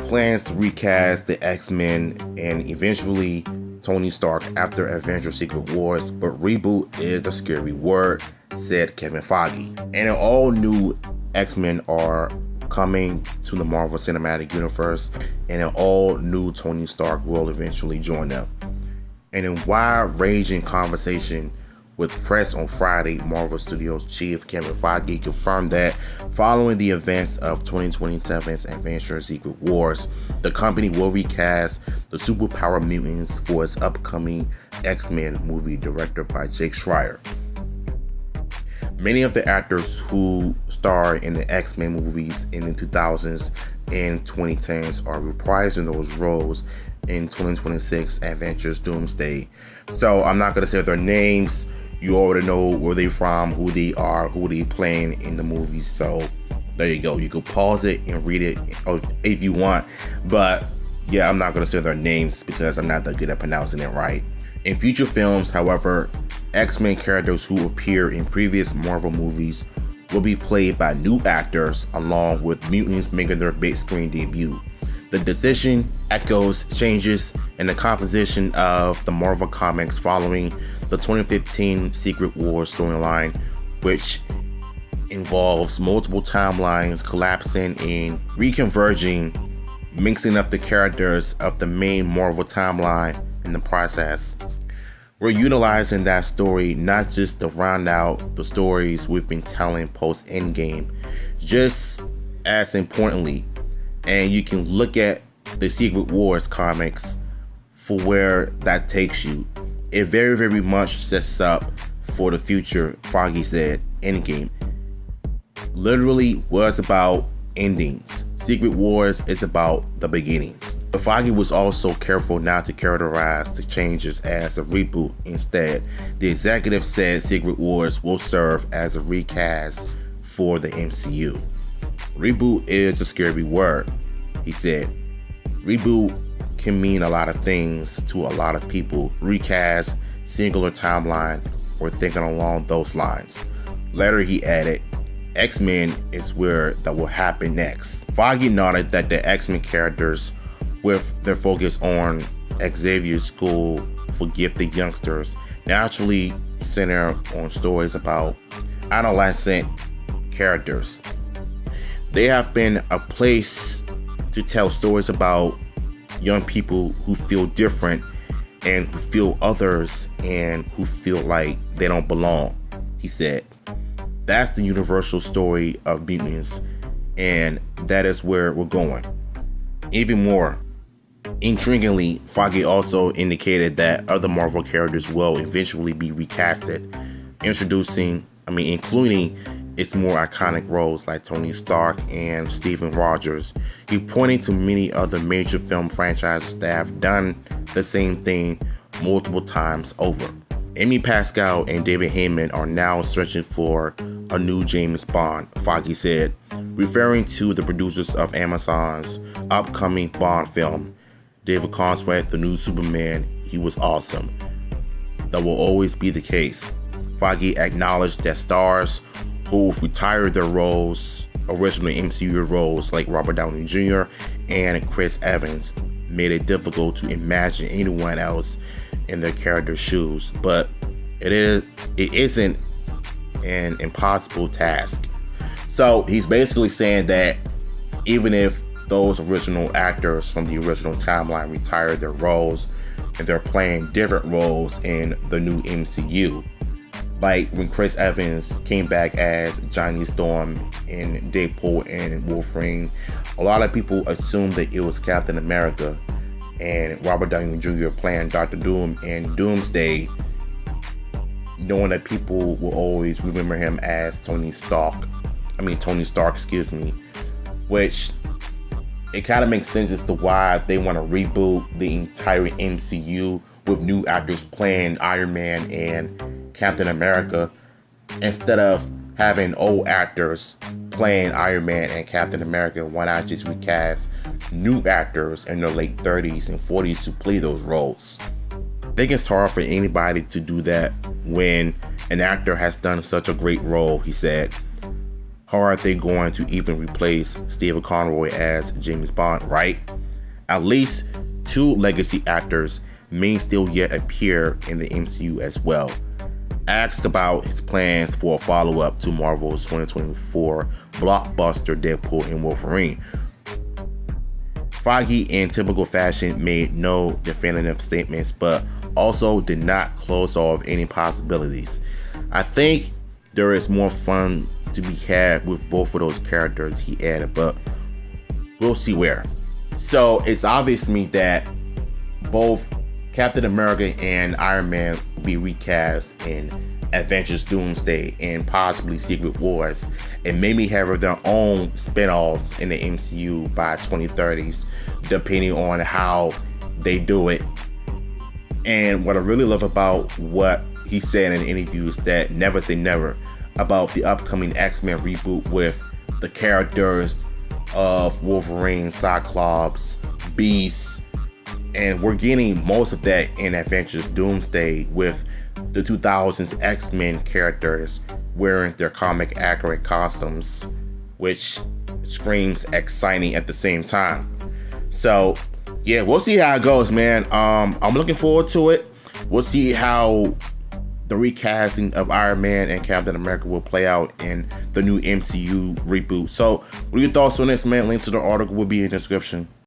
plans to recast the X-Men and eventually Tony Stark after Avengers Secret Wars, but reboot is a scary word, said Kevin Feige. And an all-new X-Men are coming to the Marvel Cinematic Universe, and an all-new Tony Stark will eventually join them. And in wide-ranging conversation with press on Friday, Marvel Studios chief Kevin Feige confirmed that following the events of 2027's Avengers Secret Wars, the company will recast the superpower mutants for its upcoming X-Men movie directed by Jake Schreier. Many of the actors who starred in the X-Men movies in the 2000s and 2010s are reprising those roles in 2026 Avengers Doomsday. So I'm not going to say their names. You already know where they from, who they are, who they playing in the movies. So there you go. You can pause it and read it if you want. But yeah, I'm not going to say their names because I'm not that good at pronouncing it right. In future films, however, X-Men characters who appear in previous Marvel movies will be played by new actors along with mutants making their big screen debut. The decision echoes changes in the composition of the Marvel Comics following the 2015 Secret Wars storyline, which involves multiple timelines collapsing and reconverging, mixing up the characters of the main Marvel timeline in the process. We're utilizing that story not just to round out the stories we've been telling post-Endgame, just as importantly, and you can look at the Secret Wars comics for where that takes you. It very, very much sets up for the future, Feige said. Endgame literally was about endings. Secret Wars is about the beginnings. But Feige was also careful not to characterize the changes as a reboot. Instead, the executive said Secret Wars will serve as a recast for the MCU. Reboot is a scary word, he said. Reboot can mean a lot of things to a lot of people. Recast, singular timeline, or thinking along those lines. Later he added, X-Men is where that will happen next. Feige noted that the X-Men characters, with their focus on Xavier's school for gifted youngsters, naturally center on stories about adolescent characters. They have been a place to tell stories about young people who feel different and who feel others and who feel like they don't belong, he said. That's the universal story of mutants, and that is where we're going. Even more intriguingly, Feige also indicated that other Marvel characters will eventually be recasted, including its more iconic roles like Tony Stark and Stephen Rogers. He pointed to many other major film franchises that have done the same thing multiple times over. Amy Pascal and David Heyman are now searching for a new James Bond, Feige said, referring to the producers of Amazon's upcoming Bond film. David Consway, the new Superman, he was awesome. That will always be the case. Feige acknowledged that stars who've retired their roles, original MCU roles like Robert Downey Jr. and Chris Evans, made it difficult to imagine anyone else in their character's shoes, but it isn't an impossible task. So he's basically saying that even if those original actors from the original timeline retire their roles and they're playing different roles in the new MCU, like when Chris Evans came back as Johnny Storm in Deadpool and Wolverine, a lot of people assumed that it was Captain America, and Robert Downey Jr. playing Dr. Doom in Doomsday, knowing that people will always remember him as Tony Stark, which it kind of makes sense as to why they want to reboot the entire MCU with new actors playing Iron Man and Captain America instead of having old actors playing Iron Man and Captain America. Why not just recast new actors in their late 30s and 40s to play those roles? I think it's hard for anybody to do that when an actor has done such a great role, he said. how are they going to even replace Stephen Conroy as James Bond, right? At least 2 legacy actors may still yet appear in the MCU as well. Asked about his plans for a follow-up to Marvel's 2024 blockbuster Deadpool and Wolverine, Feige, in typical fashion, made no definitive statements, but also did not close off any possibilities. I think there is more fun to be had with both of those characters, he added, but we'll see where. So it's obvious to me that both Captain America and Iron Man will be recast in Avengers Doomsday and possibly Secret Wars, and maybe have their own spin-offs in the MCU by 2030s, depending on how they do it. And what I really love about what he said in interviews, that never say never about the upcoming X-Men reboot with the characters of Wolverine, Cyclops, Beast, and we're getting most of that in Avengers Doomsday with the 2000s X-Men characters wearing their comic accurate costumes, which screams exciting at the same time. So yeah, we'll see how it goes, man. I'm looking forward to it. We'll see how the recasting of Iron Man and Captain America will play out in the new MCU reboot. So what are your thoughts on this, man? Link to the article will be in the description.